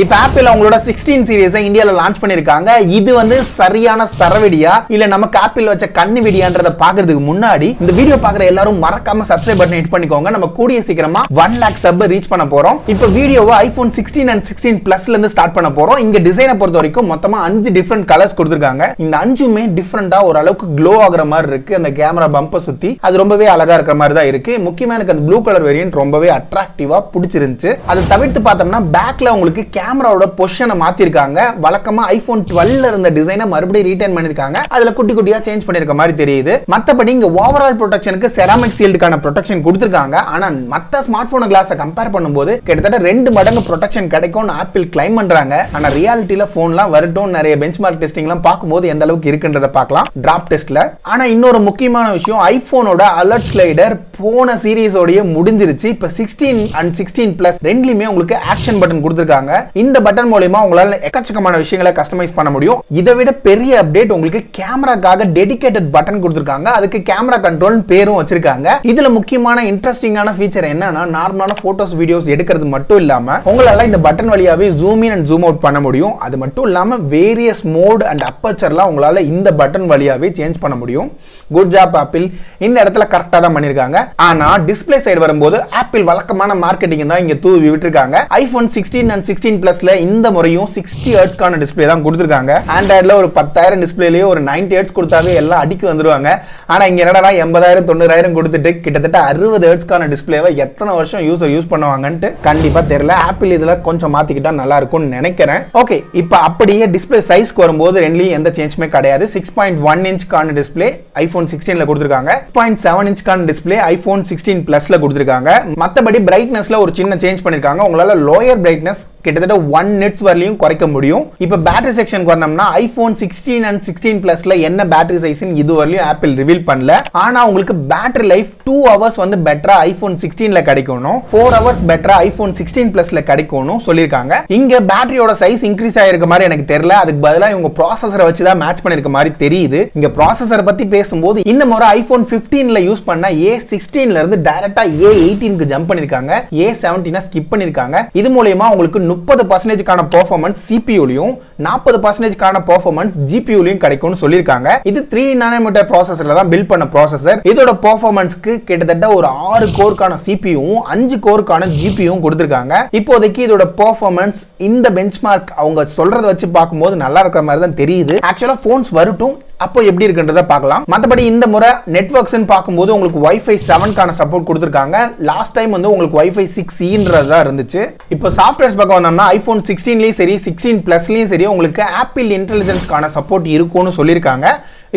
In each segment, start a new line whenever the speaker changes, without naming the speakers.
இப்ப ஆப்பிள் அவங்களோட 16 சீரிஸை இந்தியால லான்ச் பண்ணிருக்காங்க. இது வந்து சரியான சரவெடியா இல்ல நமக்கு ஆப்பிள் வச்ச கண்ணு வெடியான்றத பாக்குறதுக்கு முன்னாடி இந்த வீடியோ பாக்குற எல்லாரும் மறக்காம சப்ஸ்கிரைப் பட்டன் ஹிட் பண்ணிக்கோங்க. நம்ம கூடிய சீக்கிரமா 1 lakh சப் ரீச் பண்ண போறோம். இப்ப வீடியோவை iPhone 16 and 16 Plus ல இருந்து ஸ்டார்ட் பண்ண போறோம். இங்க டிசைனை பொறுத்த வரைக்கும் மொத்தமா 5 டிஃபரண்ட் கலர்ஸ் கொடுத்திருக்காங்க. இந்த 5மே டிஃபரண்டா ஒரு அளவுக்கு க்ளோ ஆகுற மாதிரி இருக்கு. அந்த கேமரா பம்பை சுத்தி அது ரொம்பவே அழகா இருக்கிற மாதிரி தான் இருக்கு. முக்கியமா எனக்கு அந்த ப்ளூ கலர் வேரியன்ட் ரொம்பவே அட்ராக்டிவா பிடிச்சிருந்துச்சு. அதை தவிர்த்து பார்த்தோம்னா பேக்ல உங்களுக்கு கேமராவோட பொசிஷனை மாத்திருக்காங்க. வழக்கமா iPhone 12ல இருந்த டிசைனை மறுபடியும் ரீடைன் பண்ணிருக்காங்க. அதுல குட்டி குட்டியா சேஞ்ச் பண்ணிருக்க மாதிரி தெரியுது. மத்தபடி இங்க ஓவரால் ப்ரொடெக்ஷனுக்கு செராமிக் ஷீல்டுக்கான ப்ரொடெக்ஷன் கொடுத்திருக்காங்க. ஆனா மத்த ஸ்மார்ட் போன் கிளாஸை கம்பேர் பண்ணும்போது கிட்டத்தட்ட 2 மடங்கு ப்ரொடெக்ஷன் கிடைக்கும்னு ஆப்பிள் கிளைம் பண்றாங்க. ஆனா ரியாலிட்டியில போன்லாம் வரட்டும் நிறைய பெஞ்ச்மார்க் டெஸ்டிங்லாம் பார்க்கும்போது எந்த அளவுக்கு இருக்குன்றத பார்க்கலாம் டிராப் டெஸ்ட்ல. ஆனா இன்னொரு முக்கியமான விஷயம், ஐபோனோட அலர்ட் ஸ்லைடர் போன சீரிஸோடய முடிஞ்சிருச்சு. இப்ப 16 and 16 Plus ரெண்டுலயுமே உங்களுக்கு ஆக்ஷன் பட்டன் கொடுத்திருக்காங்க. இந்த பட்டன் மூலமா உங்களால எக்கச்சக்கமான விஷயங்களை கஸ்டமைஸ் பண்ண முடியும். இதை விட பெரிய அப்டேட், உங்களுக்கு கேமராக்காக டெடிகேட்டட் பட்டன் கொடுத்திருக்காங்க. அதுக்கு கேமரா கண்ட்ரோல் பேரும் வச்சிருக்காங்க. இதுல முக்கியமான இன்ட்ரெஸ்டிங்கான ஃபீச்சர் என்னன்னா, நார்மலான போட்டோஸ் வீடியோஸ் எடுக்கிறது மட்டும் இல்லாம உங்களால இந்த பட்டன் வழியாவே zoom in and zoom out பண்ண முடியும். அது மட்டும் இல்லாம வேரியஸ் மோட் அண்ட் அப்பர்ச்சர்லாம் உங்களால இந்த பட்டன் வழியாவே சேஞ்ச் பண்ண முடியும். குட் ஜாப் ஆப்பிள், இந்த இடத்துல கரெக்டா தான் பண்ணிருக்காங்க. ஆனா டிஸ்ப்ளே சைடு வரும்போது ஆப்பிள் வழக்கமான மார்க்கெட்டிங் தான் இங்க தூவி விட்டுருக்காங்க. iPhone 16 and 16 Plusல இந்த முறையும் 60 Hz கான டிஸ்ப்ளே தான் கொடுத்திருக்காங்க. ஆண்ட்ராய்டுல ஒரு 10,000 டிஸ்ப்ளேலயே ஒரு 90 Hz கொடுத்தாவே எல்லாம் அடிக்கு வந்துருவாங்க. ஆனா இங்க என்னடா 80,000 90,000 கொடுத்துட்டு கிட்டத்தட்ட 60 Hz கான டிஸ்ப்ளேவை எத்தனை வருஷம் யூஸ் பண்ணுவாங்கன்னு கண்டிப்பா தெரியல. ஆப்பிள் இதுல கொஞ்சம் மாத்திக்கிட்டா நல்லா இருக்கும்னு நினைக்கிறேன். ஓகே, இப்போ அப்படியே டிஸ்ப்ளே சைஸ்க்கு வரும்போது ரெண்டுலயும் எந்த சேஞ்சுமே கிடையாது. 6.1 inch கான டிஸ்ப்ளே iPhone 16ல கொடுத்திருக்காங்க. 6.7 inch கான டிஸ்ப்ளே iPhone 16 Plusல கொடுத்திருக்காங்க. மத்தபடி பிரைட்னஸ்ல ஒரு சின்ன சேஞ்ச் பண்ணிருக்காங்க. உங்களால லோயர் பிரைட்னஸ் கிட்டத்தட்ட 1 nits வரலையும் குறைக்க முடியும். இப்போ பேட்டரி செக்ஷனுக்கு வந்தோம்னா iPhone 16 and 16 Plusல என்ன பேட்டரி சைஸ்னு இதுவரையும் ஆப்பிள் ரிவீல் பண்ணல. ஆனா உங்களுக்கு பேட்டரி லைஃப் 2 hours வந்து பெட்டரா iPhone 16ல கிடைக்கணும், 4 hours பெட்டரா iPhone 16 Plusல கிடைக்கணும் சொல்லிருக்காங்க. இங்க பேட்டரியோட சைஸ் இன்க்ரீஸ் ஆயிருக்க மாதிரி எனக்கு தெரியல. அதுக்கு பதிலா இவங்க ப்ராசஸரை வச்சு தான் மேட்ச் பண்ணிருக்க மாதிரி தெரியுது. இங்க ப்ராசஸரை பத்தி பேசும்போது இந்த முறை iPhone 15ல யூஸ் பண்ண A16ல இருந்து டைரக்டா A18க்கு ஜம்ப் பண்ணிருக்காங்க. A17 ஸ்கிப் பண்ணிருக்காங்க. இது மூலமா உங்களுக்கு 30% கான பெர்ஃபார்மன்ஸ் CPU-லயும் 40% கான பெர்ஃபார்மன்ஸ் GPU-லயும் கிடைக்கும்னு சொல்லிருக்காங்க. இது 3 nanometer ப்ராசஸர்ல தான் பில்ட் பண்ண ப்ராசஸர். இதோட பெர்ஃபார்மன்ஸ்க்கு கிட்டத்தட்ட ஒரு 6 கோர் கான CPU-வும் 5 கோர் கான GPU-வும் கொடுத்திருக்காங்க. இப்போதைக்கு இதோட பெர்ஃபார்மன்ஸ் இந்த பெஞ்ச்மார்க் அவங்க சொல்றத வச்சு பார்க்கும்போது நல்லா இருக்கிற மாதிரி தான் தெரியுது. ஆக்சுவலா போன்ஸ் வரட்டும், அப்போ எப்படி இருக்குன்றத பார்க்கலாம். மற்றபடி இந்த முறை நெட்வொர்க்ஸ்னு பார்க்கும்போது உங்களுக்கு Wi-Fi 7 கான சப்போர்ட் கொடுத்திருக்காங்க. லாஸ்ட் டைம் வந்து உங்களுக்கு Wi-Fi 6E தான் இருந்துச்சு. இப்போ சாஃப்ட்வேர்ஸ் பக்கம் வந்தோம்னா iPhone 16லயும் சரி 16 Plusலயும் சரி உங்களுக்கு ஆப்பிள் இன்டெலிஜென்ஸ் கான சப்போர்ட் இருக்கும்னு சொல்லியிருக்காங்க.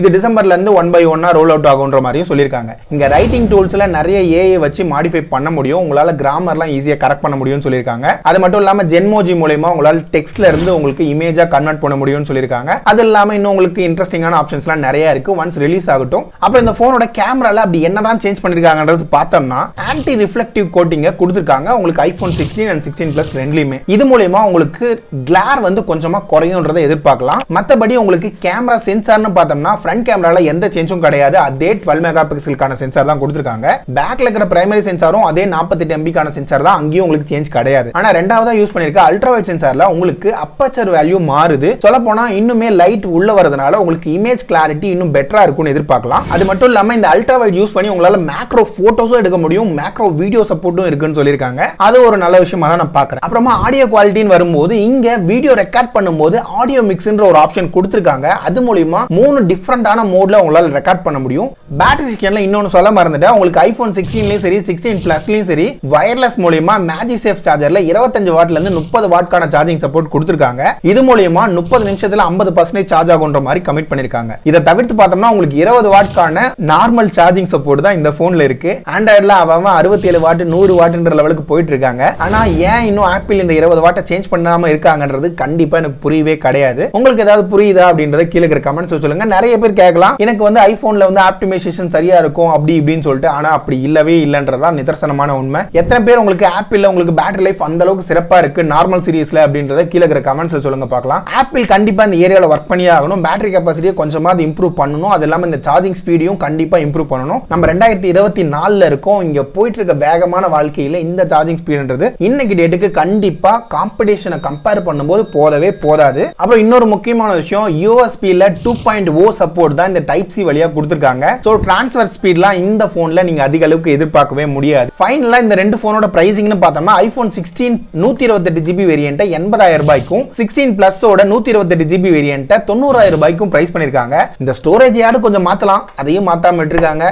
இது டிசம்பர்ல இருந்து 1 by 1 ரோல் அவுட் ஆகுன்ற மாதிரியும் சொல்லியிருக்காங்க. இங்க ரைட்டிங் டூல்ஸ்ல நிறைய AI வச்சு மாடிஃபை பண்ண முடியும். உங்களால கிராமர்லாம் ஈஸியா கரெக்ட் பண்ண முடியும்னு சொல்லியிருக்காங்க. அது மட்டும் இல்லாம ஜென்மோஜி மூலமா உங்களால டெக்ஸ்ட்ல இருந்து உங்களுக்கு இமேஜா கன்வெர்ட் பண்ண முடியும்னு சொல்லியிருக்காங்க. அது இல்லாம இன்னும் உங்களுக்கு இன்ட்ரெஸ்டிங்கான ஆப்ஷன்ஸ்லாம் நிறைய இருக்கு. ஒன்ஸ் ரிலீஸ் ஆகட்டும். அப்புறம் இந்த போனோட கேமரால அப்படி என்னதான் சேஞ்ச் பண்ணிருக்காங்கன்றது பார்த்தோம்னா ஆன்டி ரிஃப்ளெக்டிவ் கோட்டிங்க கொடுத்திருக்காங்க. உங்களுக்கு iPhone 16 and 16 Plus ரெண்டுலயுமே. இது மூலமா உங்களுக்கு கிளார் வந்து கொஞ்சமா குறையும்ன்றதை எதிர்பார்க்கலாம். மத்தபடி உங்களுக்கு கேமரா சென்சார்னு பார்த்தோம்னா ஃப்ரண்ட் கேமரால எந்த சேஞ்சும் கிடையாது. அதே 12 மெகா பிக்சலுக்கான சென்சார் தான் கொடுத்திருக்காங்க. பேக்ல இருக்கிற பிரைமரி சென்சாரும் அதே 48 MB கான சென்சார் தான். அங்கேயும் உங்களுக்கு சேஞ்ச் கிடையாது. ஆனா ரெண்டாவதா யூஸ் பண்ணிருக்க அல்ட்ரா வைட் சென்சார்ல உங்களுக்கு அப்பர்ச்சர் வேல்யூ மாறுது. சொல்ல போனா இன்னுமே லைட் உள்ள வரதுனால உங்களுக்கு இமேஜ் கிளாரிட்டி இன்னும் பெட்டரா இருக்கும்னு எதிர்பார்க்கலாம். அது மட்டும் இல்லாம இந்த அல்ட்ரா வைட் யூஸ் பண்ணி உங்களால மேக்ரோ போட்டோஸும் எடுக்க முடியும், மேக்ரோ வீடியோ சப்போர்ட்டும் இருக்குன்னு சொல்லியிருக்காங்க. அது ஒரு நல்ல விஷயமா தான் நான் பார்க்கறேன். அப்புறமா ஆடியோ குவாலிட்டின்னு வரும்போது இங்க வீடியோ ரெக்கார்ட் பண்ணும்போது ஆடியோ மிக்ஸ்ன்ற ஒரு ஆப்ஷன் கொடுத்திருக்காங்க. அது மூலமா 3 டிஃபரண்டான மோட்ல உங்களால ரெக்கார்ட் பண்ண முடியும். பேட்டரி செக்ஷன்ல இன்னொன்னு சொல்ல மறந்துட்டேன். உங்களுக்கு iPhone 16லயும் சரி 16 Plusலயும் சரி வயர்லெஸ் மூலமா MagSafe சார்ஜர்ல 25 வாட்ல இருந்து 30 வாட் கான சார்ஜிங் சப்போர்ட் கொடுத்திருக்காங்க. இது மூலமா 30 நிமிஷத்துல 50% சார்ஜ் ஆகுன்ற மாதிரி கமிட் பண்ணிருக்காங்க. இதை தவிர்த்து பார்த்தோம்னா உங்களுக்கு 20 வாட் கான நார்மல் சார்ஜிங் சப்போர்ட் தான் இந்த போன்ல இருக்கு. ஆண்ட்ராய்டுல அவன் 67 வாட் 100 வாட்ன்ற லெவலுக்கு போயிட்டு இருக்காங்க. ஆனா ஏன் இன்னும் ஆப்பிள் இந்த 20 வாட்டை சேஞ்ச் பண்ணாம இருக்காங்கன்றது கண்டிப்பா எனக்கு புரியவே கிடையாது. உங்களுக்கு ஏதாவது புரியுதா அப்படின்றத கீழே இருக்கிற கமெண்ட்ஸ் சொல்லுங்க. நிறைய பேர் கேட்கலாம், எனக்கு வந்து ஐபோன்ல வந்து ஆப்டிமைசேஷன் சரியா இருக்கும் அப்படி இப்படின்னு சொல்லிட்டு. ஆனா அப்படி இல்லவே இல்லன்றதா நிதர்சனமான உண்மை. எத்தனை பேர் உங்களுக்கு ஆப்பிள்ல உங்களுக்கு பேட்டரி லைஃப் அந்த அளவுக்கு சிறப்பா இருக்கு நார்மல் சீரிஸ்ல அப்படின்றத கீழே இருக்கிற கமெண்ட்ஸ்ல சொல்லுங்க பார்க்கலாம். ஆப்பிள் கண்டிப்பா இந்த ஏரியால ஒர்க் பண்ணியே ஆகணும். பேட்டரி கெபாசிட்டியை கொஞ்சம் கொஞ்சமா அது இம்ப்ரூவ் பண்ணணும். அது இல்லாம இந்த சார்ஜிங் ஸ்பீடையும் கண்டிப்பா இம்ப்ரூவ் பண்ணணும். நம்ம 2024ல இருக்கோம். இங்க போயிட்டு இருக்க வேகமான வாழ்க்கையில இந்த சார்ஜிங் ஸ்பீடுன்றது இன்னைக்கு டேட்டுக்கு கண்டிப்பா காம்படிஷனை கம்பேர் பண்ணும்போது போதவே போதாது. அப்புறம் இன்னொரு முக்கியமான விஷயம், யூஎஸ்பில 2.0 சப்போர்ட் தான் இந்த டைப் சி வழியா கொடுத்திருக்காங்க. சோ டிரான்ஸ்ஃபர் ஸ்பீட்லாம் இந்த போன்ல நீங்க அதிக அளவுக்கு எதிர்பார்க்கவே முடியாது. ஃபைனலா இந்த ரெண்டு போனோட பிரைசிங்னு பார்த்தோம்னா iPhone 16 128GB வேரியன்ட் 80,000 ரூபாய்க்கும் 16 பிளஸோட 128GB வேரியன்ட் 90,000 ரூபாய்க்கும் பிரைஸ் பண்ணிருக்காங்க. இந்த ஸ்டோரேஜ் யாடு கொஞ்சம் மாத்தலாம், அதையும் மாத்தாம விட்டுருக்காங்க.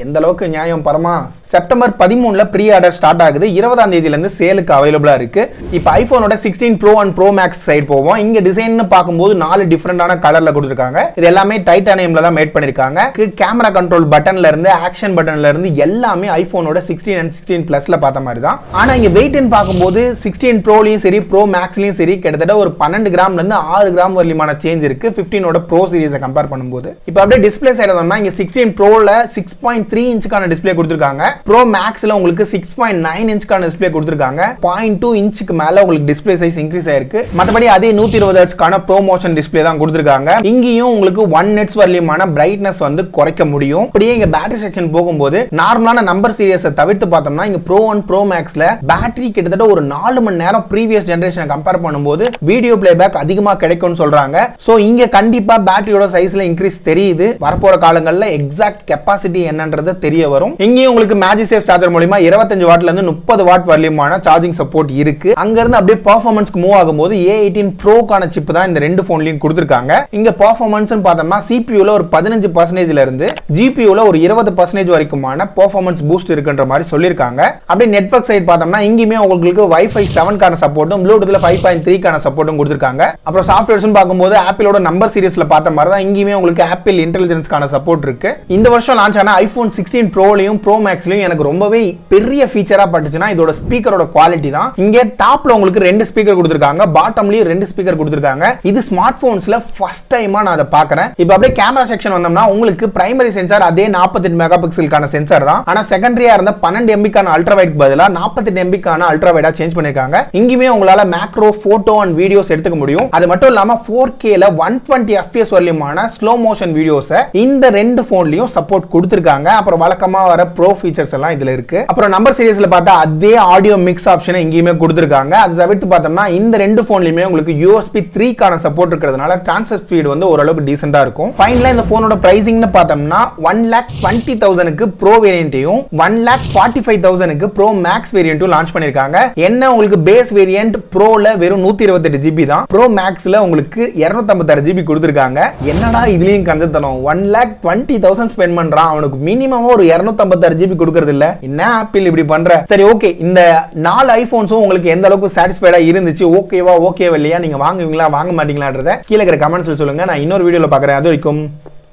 எந்த அளவுக்கு நியாயம் பரமா? செப்டம்பர் 13ல ப்ரீ ஆர்டர் ஸ்டார்ட் ஆகுது. 20ஆம் தேதியில இருந்து சேலுக்கு அவைலபிளா இருக்கு. இப்போ ஐபோனோட 16 Pro and Pro Max side போவோம். இங்க டிசைன்னு பாக்கும்போது 4 டிஃபரெண்டான கலர்ல கொடுத்திருக்காங்க. இது எல்லாமே டைட்டானியம்ல தான் மேட் பண்ணிருக்காங்க. கேமரா கண்ட்ரோல் பட்டன்ல இருந்து ஆக்ஷன் பட்டன்ல இருந்து எல்லாமே ஐபோனோட 16 and 16 பிளஸ்ல பார்த்த மாதிரி தான். ஆனா இங்க வெயிட்னு பாக்கும்போது 16 Proலயும் சரி Pro Maxலயும் சரி கிட்டத்தட்ட ஒரு 12 கிராம்ல இருந்து 6 கிராம் வரலியமான சேஞ்ச் இருக்கு 15ஓட Pro சீரிஸை கம்பேர் பண்ணும்போது. இப்போ அப்படியே டிஸ்ப்ளே சைடு வந்தோம்னா இங்க 16 Proல 6.3 இன்ச்சுக்கான டிஸ்ப்ளே கொடுத்திருக்காங்க. Pro Maxல உங்களுக்கு 6.9 இன்ச்சுக்கான டிஸ்ப்ளே கொடுத்திருக்காங்க. 0.2 இன்ச்சுக்கு மேல உங்களுக்கு டிஸ்ப்ளே சைஸ் இன்க்ரீஸ் ஆயிருக்கு. மத்தபடி அதே 120 ஹெர்ட்ஸ்க்கான Pro Motion டிஸ்ப்ளே தான் கொடுத்திருக்காங்க. இங்கேயும் உங்களுக்கு 1 நெட்ஸ் வரலியமான பிரைட்னஸ் வந்து குறைக்க முடியும். அப்படியே இங்க பேட்டரி செக்ஷன் போகும்போது நார்மலான நம்பர் சீரிஸை தவிர்த்து பார்த்தோம்னா இங்க Pro and Pro Maxல பேட்டரி கிட்டத்தட்ட ஒரு 4 மணி நேரம் ப்ரீவியஸ் ஜெனரேஷனை கம்பேர் பண்ணும்போது வீடியோ பிளேபேக் அதிகமா கிடைக்கும்னு சொல்றாங்க. சோ இங்க கண்டிப்பா பேட்டரியோட சைஸ்ல இன்க்ரீஸ் தெரியுது. வரப்போற காலங்கள்ல எக்ஸாக்ட் கெபாசிட்டி என்னன்றது தெரிய வரும். இங்கேயும் உங்களுக்கு மேஜிசேஃப் சார்ஜர் மூலமா 25 வாட்ல இருந்து 30 வாட் வரலியமான சார்ஜிங் சப்போர்ட் இருக்கு. அங்க இருந்து அப்படியே பெர்ஃபார்மன்ஸ்க்கு மூவ் ஆகும்போது A18 Pro கான சிப் தான் இந்த ரெண்டு போன்லயும் கொடுத்திருக்காங்க. இங்க பெர்ஃபார்மன்ஸ் பார்த்தோம்னா CPU ல ஒரு 15% இருந்து GPU ல ஒரு 20% வரைக்குமான பெர்ஃபார்மன்ஸ் பூஸ்ட் இருக்குன்ற மாதிரி சொல்லிருக்காங்க. அப்படியே நெட்வொர்க் சைடு பார்த்தோம்னா இங்கேயுமே உங்களுக்கு Wi-Fi 7 கான சப்போர்ட்டும் Bluetooth 5.3 கான சப்போர்ட்டும் கொடுத்திருக்காங்க. அப்புறம் சாஃப்ட்வேர்ஸ் பார்க்கும்போது ஆப்பிளோட நம்பர் சீரிஸ்ல பார்த்த மாதிரி தான் இங்கேயுமே உங்களுக்கு ஆப்பிள் இன்டெலிஜென்ஸ் கான சப்போர்ட் இருக்கு. இந்த வருஷம் லான்ச் ஆன iPhone 16 Proலயும் Pro Maxலயும் எனக்கு ரொம்பவே பெரிய ஃபீச்சரா பட்டுச்சுன்னா இதோட ஸ்பீக்கரோட குவாலிட்டி தான். இங்க டாப்ல உங்களுக்கு 2 ஸ்பீக்கர் கொடுத்திருக்காங்க, பாட்டம்லயும் 2 ஸ்பீக்கர் கொடுத்திருக்காங்க. இது ஸ்மார்ட் போன்ஸ்ல ஃபர்ஸ்ட் டைமா நான் அதை பார்க்கறேன். இப்போ அப்படியே கேமரா செக்ஷன் வந்தோம்னா உங்களுக்கு பிரைமரி சென்சார் அதே 48 மெகா பிக்சலுக்கான சென்சார் தான். ஆனா செகண்டரியா இருந்த 12 MB கான அல்ட்ரா வைட் பதிலா 48 MB கான அல்ட்ரா வைடா சேஞ்ச் பண்ணிருக்காங்க. இங்கேயுமே உங்களால மேக்ரோ போட்டோ அண்ட் வீடியோஸ் எடுத்துக்க முடியும். அது மட்டும் இல்லாம 4K ல 120 FPS வரலியமான ஸ்லோ மோஷன் வீடியோஸ் இந்த ரெண்டு போன்லயும் சப்போர்ட் கொடுத்திருக்காங்க. அப்புறம் வழக்கமா வர ப்ரோ ஃபீச்சர்ஸ் எல்லாம் இதுல இருக்கு. அப்புறம் நம்பர் சீரிஸ்ல பார்த்தா அதே ஆடியோ மிக்ஸ் ஆப்ஷனை இங்கேயுமே கொடுத்திருக்காங்க. அது தவிர்த்து பார்த்தோம்னா இந்த ரெண்டு போன்லயுமே உங்களுக்கு USB 3 கான சப்போர்ட் இருக்கிறதுனால ட்ரான்ஸ்ஃபர் ஸ்பீட் வந்து ஓரளவுக்கு டீசென்ட்டா இருக்கும். ஃபைனலா இந்த போனோட பிரைசிங்னு பார்த்தோம்னா 1,20,000க்கு ப்ரோ வேரியன்ட்டையும் 1,45,000க்கு ப்ரோ மேக்ஸ் வேரியன்ட்டும் லான்ச் பண்ணிருக்காங்க. என்ன உங்களுக்கு பேஸ் வேரியன்ட் ப்ரோல வெறும் 128GB தான், ப்ரோ மேக்ஸ்ல உங்களுக்கு 256GB கொடுத்திருக்காங்க. என்னடா இதுலயும் கஞ்சத்தனம், 1,20,000 ஸ்பெண்ட் பண்றான், அவனுக்கு மினிமம் ஒரு 256GB கொடுக்கறது இல்ல. என்ன ஆப்பிள் இப்படி பண்ற? சரி ஓகே, இந்த 4 ஐபோன்ஸும் உங்களுக்கு எந்த அளவுக்கு சாட்டிஸ்ஃபைடா இருந்துச்சு, ஓகேவா ஓகேவா இல்லையா, நீங்க வாங்குவீங்களா வாங்க மாட்டீங்களான்றத கீழே இருக்கிற கமெண்ட்ஸ்ல சொல்லுங்க. நான் இன்னொரு வீடியோல பார்க்கறேன். அது வரைக்கும்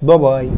பாய்.